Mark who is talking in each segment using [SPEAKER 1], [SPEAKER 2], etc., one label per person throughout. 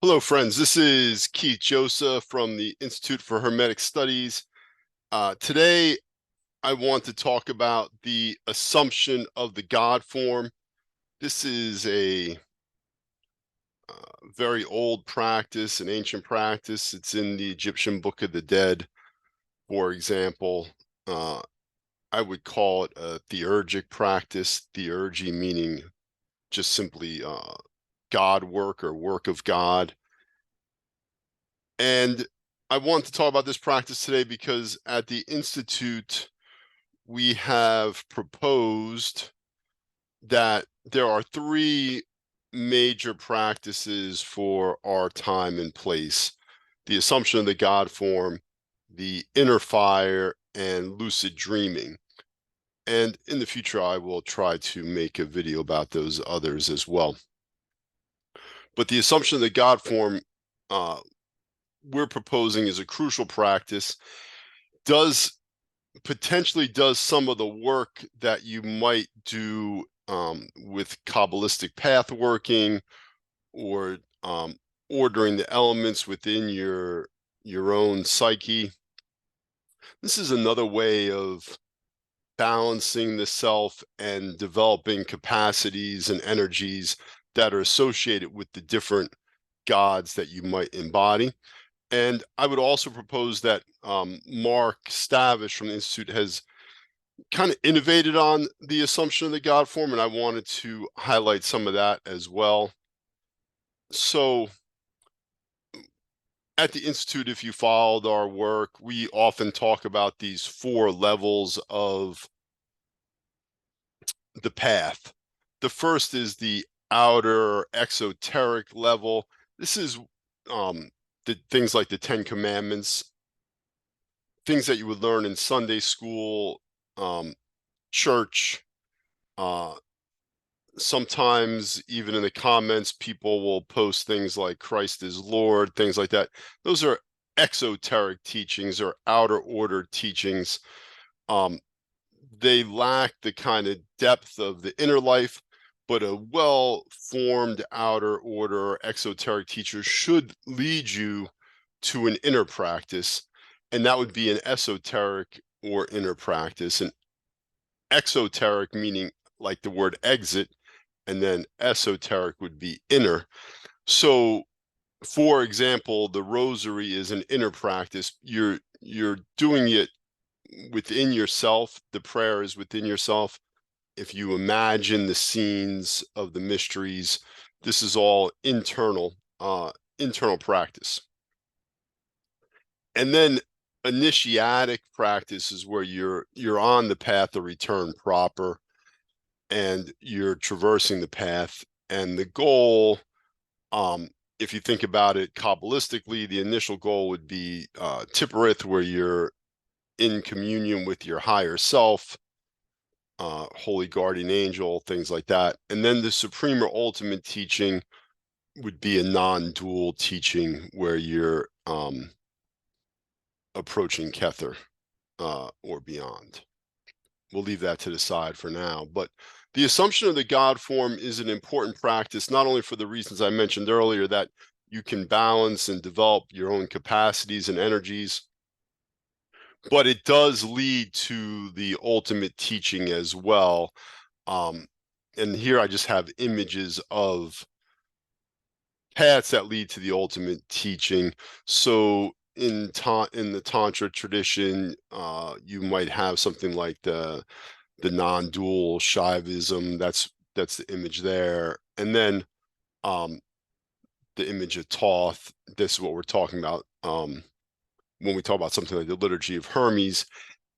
[SPEAKER 1] Hello, friends. This is Keith Joseph from the Institute for Hermetic Studies. Today, I want to talk about the assumption of the God form. This is a very old practice, an ancient practice. It's in the Egyptian Book of the Dead, for example. Uh, I would call it a theurgic practice, theurgy meaning just simply God work or work of God. And I want to talk about this practice today because at the Institute, we have proposed that there are three major practices for our time and place: the assumption of the God form, the inner fire, and lucid dreaming. And in the future, I will try to make a video about those others as well. But the assumption of the God form, uh, we're proposing is a crucial practice, does potentially does some of the work that you might do with Kabbalistic path working or ordering the elements within your own psyche. This is another way of balancing the self and developing capacities and energies that are associated with the different gods that you might embody. And I would also propose that Mark Stavish from the Institute has kind of innovated on the assumption of the God form, and I wanted to highlight some of that as well. So at the Institute, if you followed our work, we often talk about these four levels of the path. The first is the outer exoteric level. This is the things like the Ten Commandments, things that you would learn in Sunday school, church. Sometimes even in the comments, people will post things like Christ is Lord, things like that. Those are exoteric teachings or outer order teachings. They lack the kind of depth of the inner life, but a well-formed outer order or exoteric teacher should lead you to an inner practice, and that would be an esoteric or inner practice. And exoteric meaning like the word exit, and then esoteric would be inner. So, for example, the rosary is an inner practice. You're doing it within yourself. The prayer is within yourself. If you imagine the scenes of the mysteries, this is all internal practice. And then initiatic practice is where you're on the path of return proper, and you're traversing the path. And the goal, if you think about it Kabbalistically, the initial goal would be Tipperith, where you're in communion with your higher self, holy guardian angel, things like that. And then the supreme or ultimate teaching would be a non-dual teaching where you're approaching Kether or beyond. We'll leave that to the side for now. But the assumption of the God form is an important practice, not only for the reasons I mentioned earlier, that you can balance and develop your own capacities and energies, but it does lead to the ultimate teaching as well. And here I just have images of paths that lead to the ultimate teaching. So in the Tantra tradition, you might have something like the non-dual Shaivism. That's the image there. And then the image of Thoth. This is what we're talking about when we talk about something like the Liturgy of Hermes.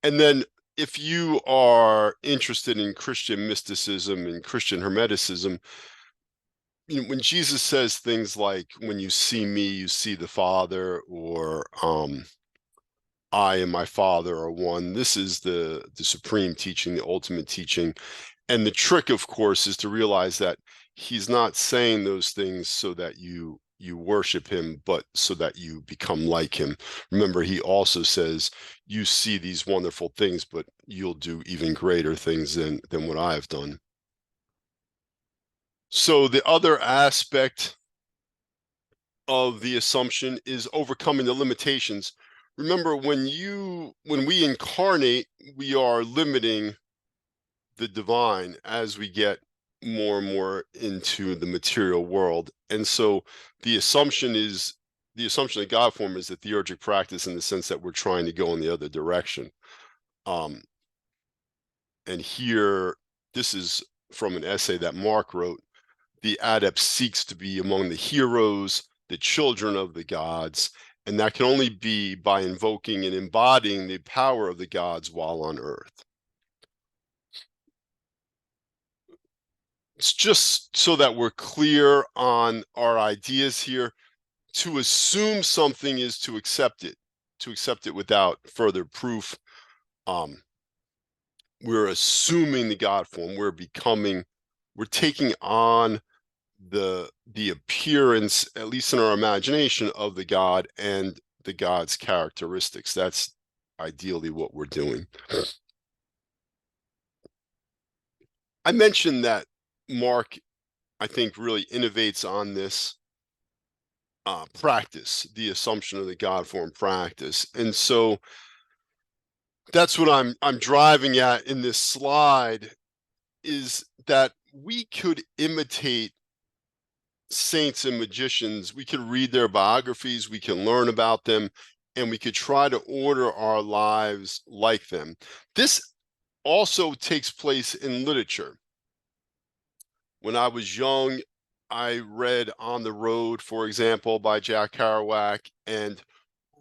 [SPEAKER 1] And then if you are interested in Christian mysticism and Christian Hermeticism, when Jesus says things like, when you see me, you see the Father, or I and my Father are one, this is the supreme teaching, the ultimate teaching. And the trick, of course, is to realize that he's not saying those things so that you worship him, but so that you become like him. Remember, he also says, you see these wonderful things, but you'll do even greater things than what I have done. So the other aspect of the assumption is overcoming the limitations. Remember, when we incarnate, we are limiting the divine as we get more and more into the material world. And so the assumption is the assumption of God form is a theurgic practice in the sense that we're trying to go in the other direction. Um, and here, this is from an essay that Mark wrote. The adept seeks to be among the heroes, the children of the gods, and that can only be by invoking and embodying the power of the gods while on earth. It's just so that we're clear on our ideas here. To assume something is to accept it without further proof. Um, we're assuming the God form. We're taking on the appearance, at least in our imagination, of the God and the God's characteristics. That's ideally what we're doing. I mentioned that Mark, I think, really innovates on this practice, the assumption of the God form practice. And so that's what I'm driving at in this slide, is that we could imitate saints and magicians. We could read their biographies, we can learn about them, and we could try to order our lives like them. This also takes place in literature. When I was young, I read On the Road, for example, by Jack Kerouac, and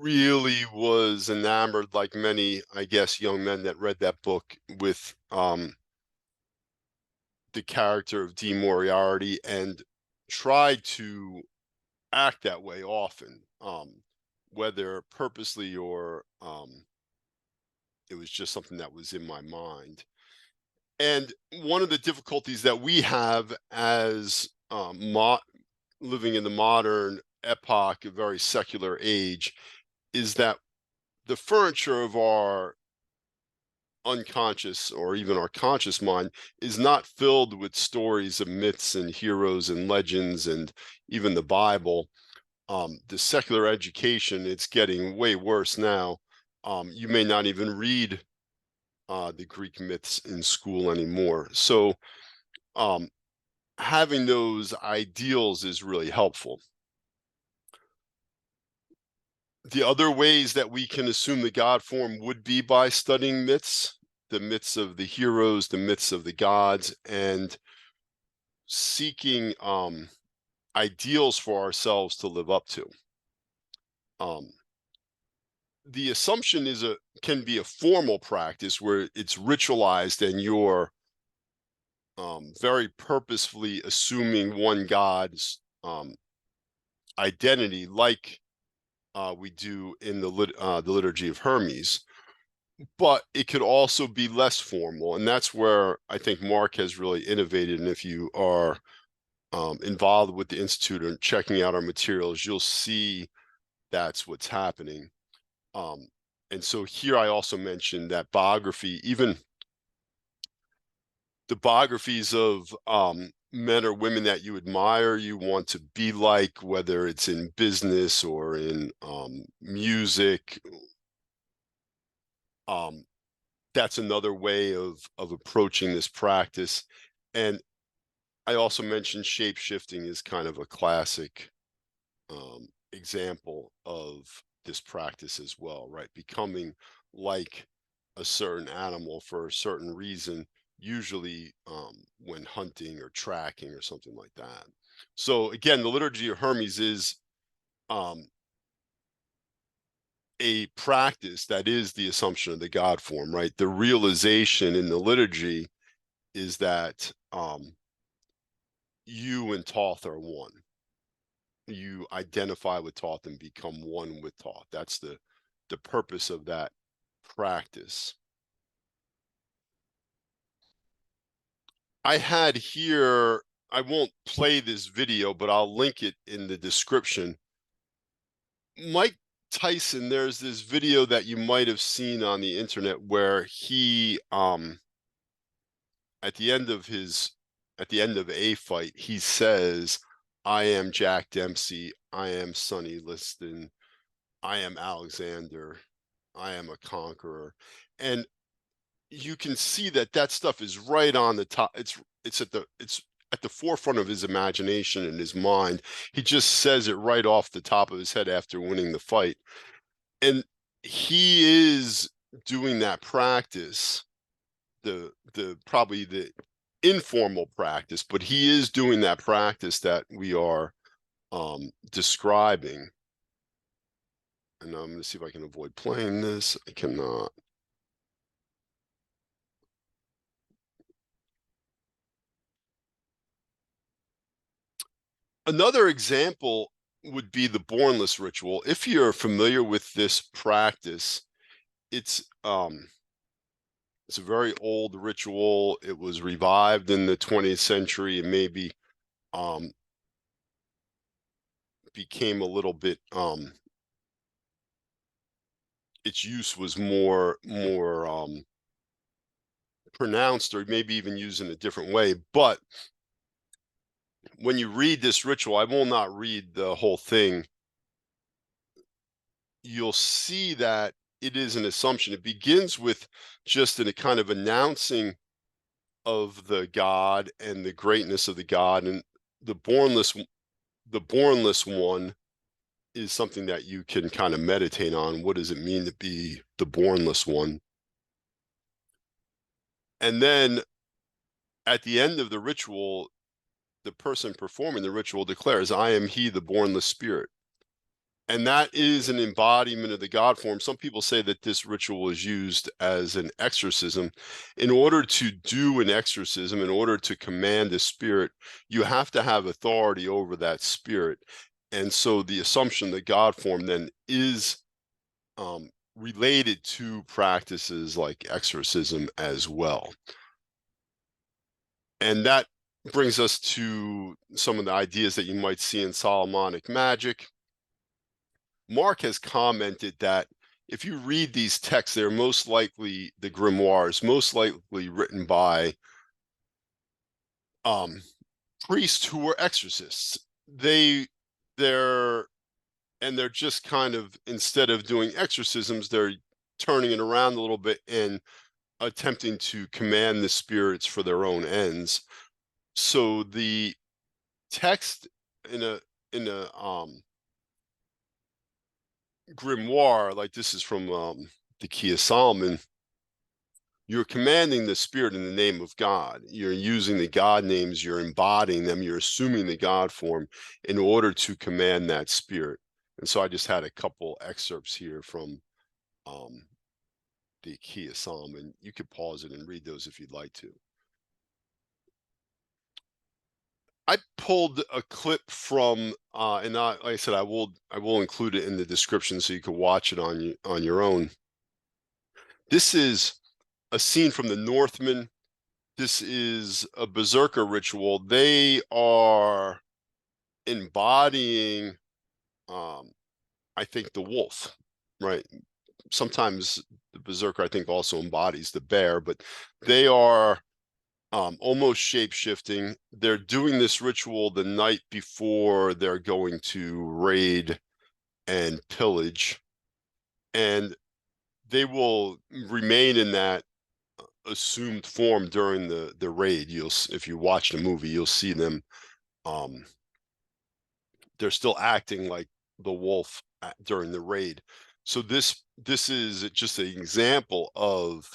[SPEAKER 1] really was enamored, like many, I guess, young men that read that book, with the character of Dean Moriarty, and tried to act that way often, whether purposely or it was just something that was in my mind. And one of the difficulties that we have as living in the modern epoch, a very secular age, is that the furniture of our unconscious or even our conscious mind is not filled with stories of myths and heroes and legends and even the Bible. The secular education, it's getting way worse now. You may not even read the Greek myths in school anymore. So um, having those ideals is really helpful. The other ways that we can assume the God form would be by studying myths, the myths of the heroes, the myths of the gods, and seeking ideals for ourselves to live up to. Um, the assumption can be a formal practice where it's ritualized and you're very purposefully assuming one God's identity, like we do in the liturgy of Hermes. But it could also be less formal, and that's where I think Mark has really innovated. And if you are involved with the Institute and checking out our materials, you'll see that's what's happening. Um, and so here I also mentioned that biography, even the biographies of men or women that you admire, you want to be like, whether it's in business or in music. Um, that's another way of approaching this practice. And I also mentioned shape shifting is kind of a classic example of this practice as well, right? Becoming like a certain animal for a certain reason, usually when hunting or tracking or something like that. So again, the liturgy of Hermes is um, a practice that is the assumption of the God form, right? The realization in the liturgy is that you and Thoth are one. You identify with Thoth and become one with Thoth. That's the purpose of that practice. I had here, I won't play this video, but I'll link it in the description. Mike Tyson, there's this video that you might have seen on the internet where he at the end of his at the end of a fight, he says, "I am Jack Dempsey. I am Sonny Liston, I am Alexander, I am a conqueror. And you can see that that stuff is right on the top. It's at the forefront of his imagination and his mind. He just says it right off the top of his head after winning the fight. And he is doing that practice, the probably the informal practice, but he is doing that practice that we are describing. And I'm going to see if I can avoid playing this. I cannot. Another example would be the bornless ritual. If you're familiar with this practice, it's it's a very old ritual. It was revived in the 20th century and maybe um, became a little bit its use was more pronounced, or maybe even used in a different way. But when you read this ritual, I will not read the whole thing. You'll see that it is an assumption. It begins with just in a kind of announcing of the god and the greatness of the god, and the bornless the bornless one is something that you can kind of meditate on. What does it mean to be the bornless one? And then at the end of the ritual, the person performing the ritual declares, I am he, the bornless spirit. And that is an embodiment of the God form. Some people say that this ritual is used as an exorcism. In order to do an exorcism, in order to command a spirit, you have to have authority over that spirit. And so the assumption that God form then is related to practices like exorcism as well. And that brings us to some of the ideas that you might see in Solomonic magic. Mark has commented that if you read these texts, they're most likely the grimoires, most likely written by priests who were exorcists. They're just kind of, instead of doing exorcisms, they're turning it around a little bit and attempting to command the spirits for their own ends. So the text in a grimoire, like this is from the Key of Solomon, you're commanding the spirit in the name of God. You're using the God names, you're embodying them, you're assuming the God form in order to command that spirit. And so I just had a couple excerpts here from the Key of Solomon. You could pause it and read those if you'd like to. I pulled a clip from, and like I said, I will include it in the description so you can watch it on your own. This is a scene from the Northmen. This is a berserker ritual. They are embodying, I think, the wolf, right? Sometimes the berserker, I think, also embodies the bear, but they are almost shape-shifting. They're doing this ritual the night before they're going to raid and pillage, and they will remain in that assumed form during the raid. If you watch the movie, you'll see them they're still acting like the wolf during the raid. So this is just an example of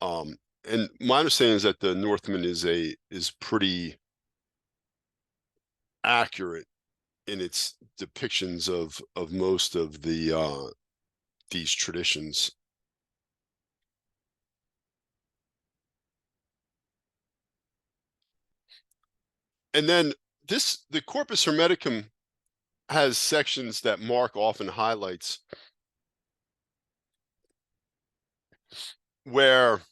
[SPEAKER 1] and my understanding is that the Northman is pretty accurate in its depictions of most of the these traditions. And then the Corpus Hermeticum has sections that Mark often highlights where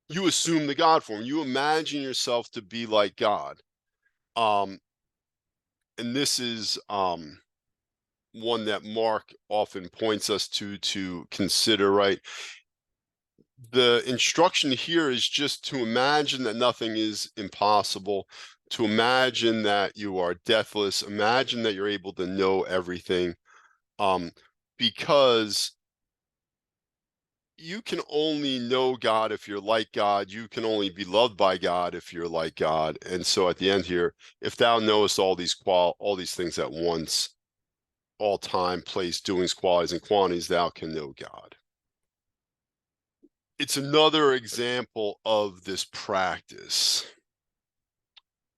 [SPEAKER 1] you assume the God form, you imagine yourself to be like God. And this is one that Mark often points us to consider, right? The instruction here is just to imagine that nothing is impossible, to imagine that you are deathless, imagine that you're able to know everything, because you can only know God if you're like God. You can only be loved by God if you're like God. And so at the end here, if thou knowest all these things at once, all time, place, doings, qualities, and quantities, thou can know God. It's another example of this practice.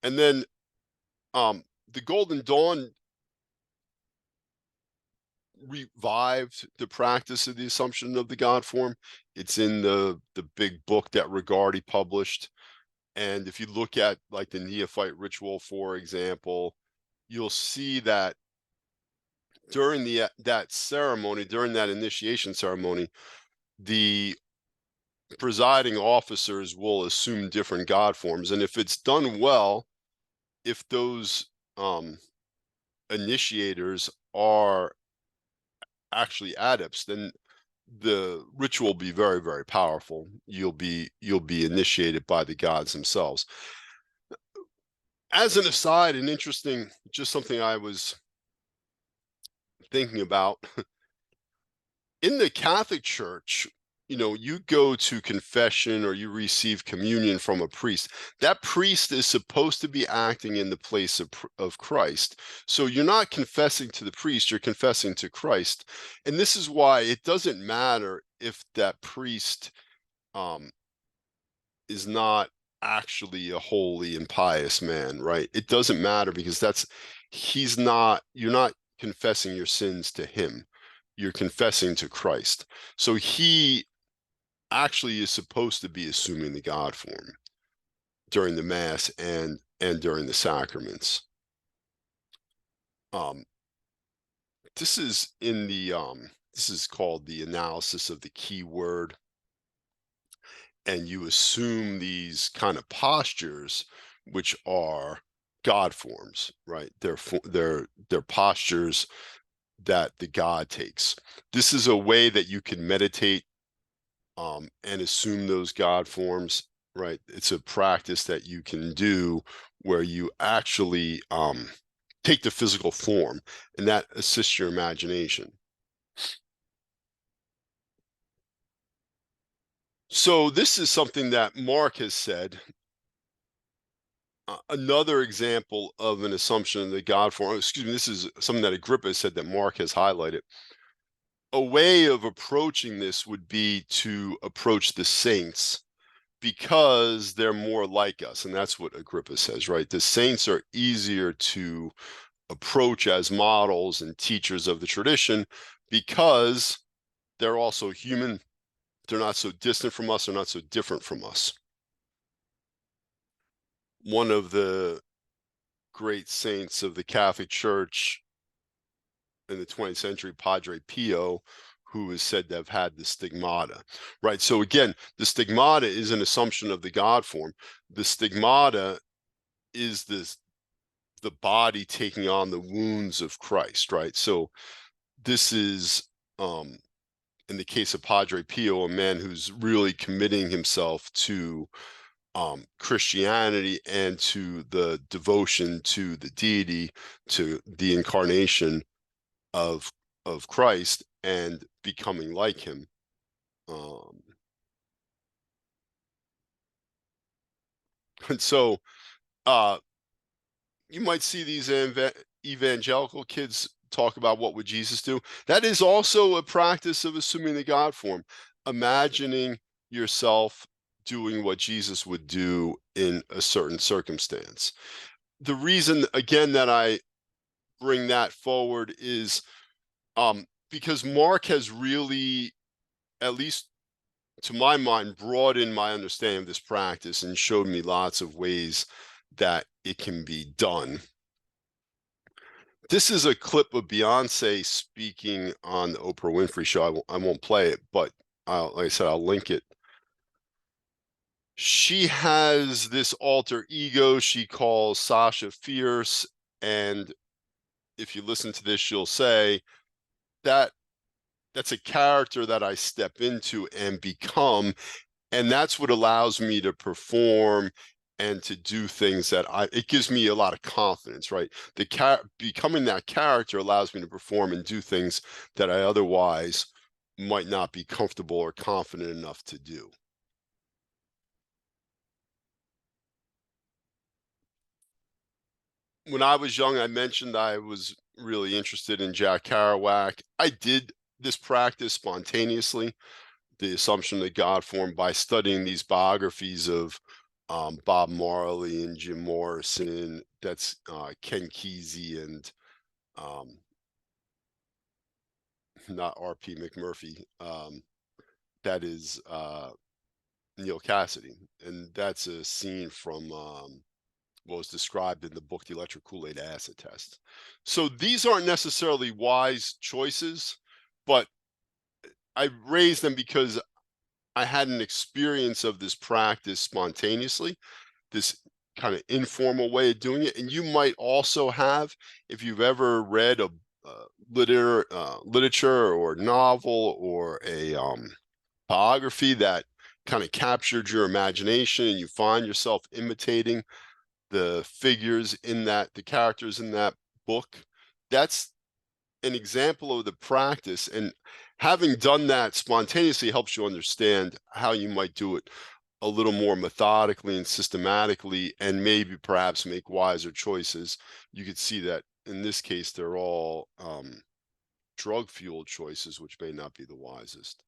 [SPEAKER 1] And then the Golden Dawn revived the practice of the assumption of the God form. It's in the big book that Regardie published. And if you look at like the neophyte ritual, for example, you'll see that during that ceremony, during that initiation ceremony, the presiding officers will assume different God forms. And if it's done well, if those initiators are actually adepts, then the ritual will be very, very powerful. You'll be initiated by the gods themselves. As an aside, an interesting, just something I was thinking about, in the Catholic Church, you go to confession or you receive communion from a priest. That priest is supposed to be acting in the place of Christ. So you're not confessing to the priest, you're confessing to Christ. And this is why it doesn't matter if that priest is not actually a holy and pious man, right? It doesn't matter because you're not confessing your sins to him. You're confessing to Christ. So he actually is supposed to be assuming the God form during the Mass and during the sacraments. This is in the this is called the analysis of the key word, and you assume these kind of postures, which are God forms, right? They're postures that the God takes. This is a way that you can meditate and assume those God forms, right? It's a practice that you can do where you actually take the physical form, and that assists your imagination. So this is something that Mark has said. Another example of an assumption of the God form, excuse me, this is something that Agrippa said that Mark has highlighted. A way of approaching this would be to approach the saints because they're more like us. And that's what Agrippa says, right? The saints are easier to approach as models and teachers of the tradition because they're also human. They're not so distant from us. They're not so different from us. One of the great saints of the Catholic Church in the 20th century, Padre Pio, who is said to have had the stigmata, right? So again, the stigmata is an assumption of the God form. The stigmata is the body taking on the wounds of Christ, right? So this is, in the case of Padre Pio, a man who's really committing himself to Christianity and to the devotion to the deity, to the incarnation of Christ and becoming like him. And so you might see these evangelical kids talk about what would Jesus do. That is also a practice of assuming the God form, imagining yourself doing what Jesus would do in a certain circumstance. The reason, again, that I bring that forward is because Mark has really, at least to my mind, broadened my understanding of this practice and showed me lots of ways that it can be done. This is a clip of Beyonce speaking on the Oprah Winfrey Show. I won't play it, but like I said, I'll link it. She has this alter ego she calls Sasha Fierce, and if you listen to this, you'll say that that's a character that I step into and become, and that's what allows me to perform and to do things that it gives me a lot of confidence, right? Becoming that character allows me to perform and do things that I otherwise might not be comfortable or confident enough to do. When I was young, I mentioned I was really interested in Jack Kerouac. I did this practice spontaneously, the assumption that God formed, by studying these biographies of Bob Marley and Jim Morrison. That's Ken Kesey and um, not R.P. McMurphy. That is Neil Cassidy, and that's a scene from what was described in the book The Electric Kool-Aid Acid Test. So these aren't necessarily wise choices, but I raised them because I had an experience of this practice spontaneously, this kind of informal way of doing it. And you might also have, if you've ever read a literature or novel or a biography that kind of captured your imagination, and you find yourself imitating the figures in that, the characters in that book, that's an example of the practice. And having done that spontaneously helps you understand how you might do it a little more methodically and systematically, and maybe perhaps make wiser choices. You could see that in this case, they're all drug fueled choices, which may not be the wisest.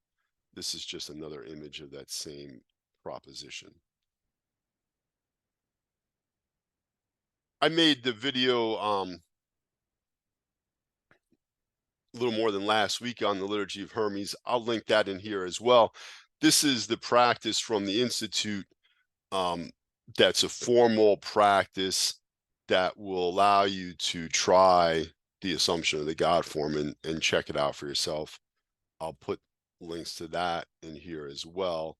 [SPEAKER 1] This is just another image of that same proposition. I made the video a little more than last week on the Liturgy of Hermes. I'll link that in here as well. This is the practice from the Institute. That's a formal practice that will allow you to try the assumption of the God form and check it out for yourself. I'll put links to that in here as well.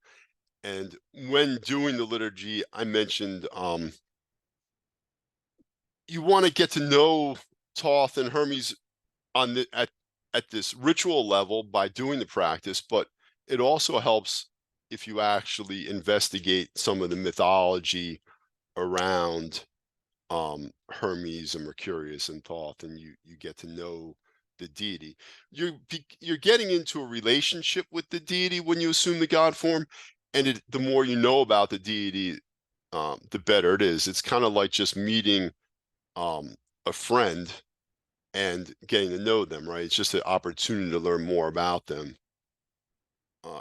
[SPEAKER 1] And when doing the liturgy, I mentioned you want to get to know Thoth and Hermes on the at this ritual level by doing the practice, but it also helps if you actually investigate some of the mythology around Hermes and Mercurius and Thoth, and you get to know the deity. You're getting into a relationship with the deity when you assume the God form, and the more you know about the deity, the better it is. It's kind of like just meeting a friend and getting to know them, right? It's just an opportunity to learn more about them.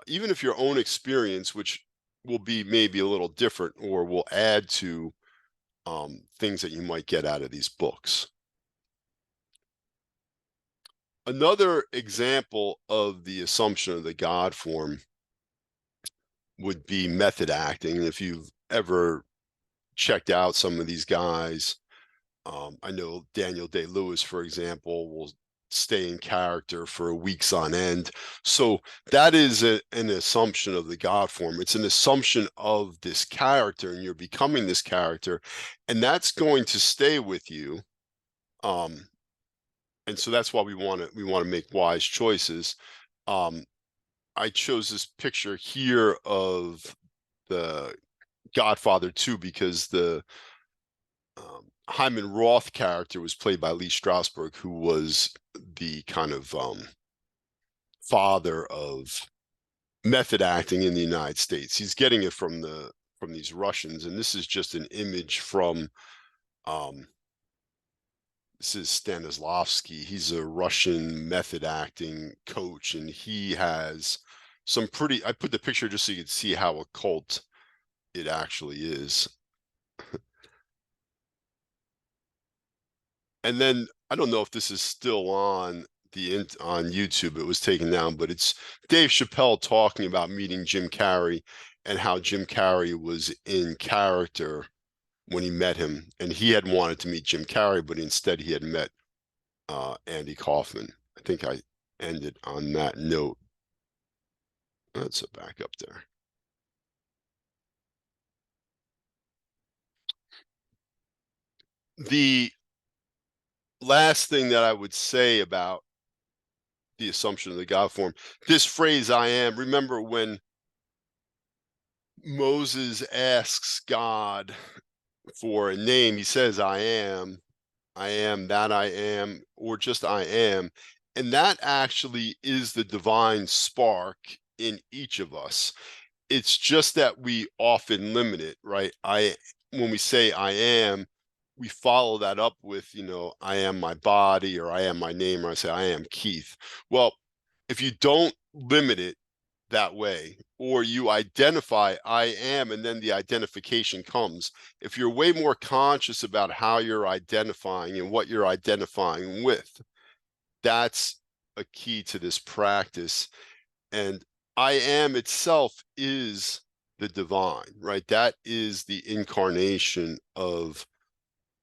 [SPEAKER 1] Even if your own experience, which will be maybe a little different or will add to things that you might get out of these books. Another example of the assumption of the God form would be method acting. And if you've ever checked out some of these guys, I know Daniel Day-Lewis, for example, will stay in character for weeks on end. So that is an assumption of the God form. It's an assumption of this character, and you're becoming this character, and that's going to stay with you. And so that's why we want to make wise choices. I chose this picture here of the Godfather 2 because the Hyman Roth character was played by Lee Strasberg, who was the kind of father of method acting in the United States. He's getting it from these Russians, and this is just an image from this is Stanislavski. He's a Russian method acting coach, and he has some pretty. I put the picture just so you could see how occult it actually is. And then I don't know if this is still on on YouTube. It was taken down, but it's Dave Chappelle talking about meeting Jim Carrey and how Jim Carrey was in character when he met him, and he had wanted to meet Jim Carrey, but instead he had met Andy Kaufman. I think I ended on that note. Let's back up there. The last thing that I would say about the assumption of the God form, this phrase "I am." Remember when Moses asks God for a name. He says, I am that I am, or just I am. And that actually is the divine spark in each of us. It's just that we often limit it, right? When we say I am, we follow that up with, I am my body, or I am my name, or I say I am Keith. Well, if you don't limit it that way, or you identify I am and then the identification comes, if you're way more conscious about how you're identifying and what you're identifying with, that's a key to this practice. And I am itself is the divine, right? That is the incarnation of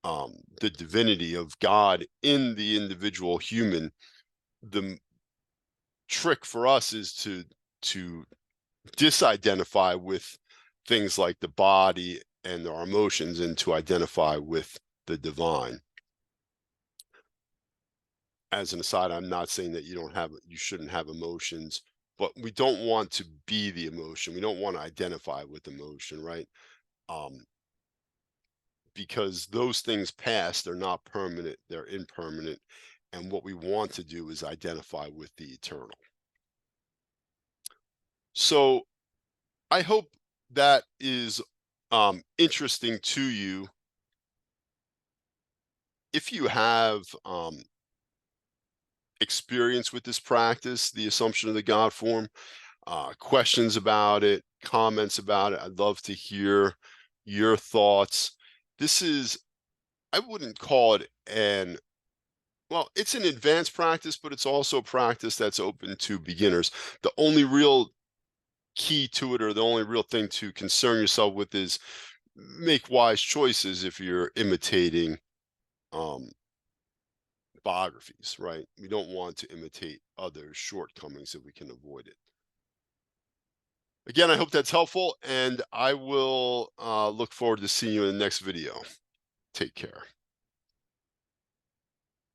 [SPEAKER 1] the divinity of God in the individual human. The trick for us is to disidentify with things like the body and our emotions, and to identify with the divine. As an aside, I'm not saying that you shouldn't have emotions, but we don't want to be the emotion. We don't want to identify with emotion, right? Um, because those things pass, they're not permanent, they're impermanent. And what we want to do is identify with the eternal. So I hope that is interesting to you. If you have experience with this practice, the assumption of the God form, questions about it, comments about it, I'd love to hear your thoughts. This is, I wouldn't call it it's an advanced practice, but it's also a practice that's open to beginners. The only real key to it, or the only real thing to concern yourself with, is make wise choices if you're imitating um, biographies, right? We don't want to imitate others' shortcomings if we can avoid it. Again, I hope that's helpful, and I will look forward to seeing you in the next video. Take care.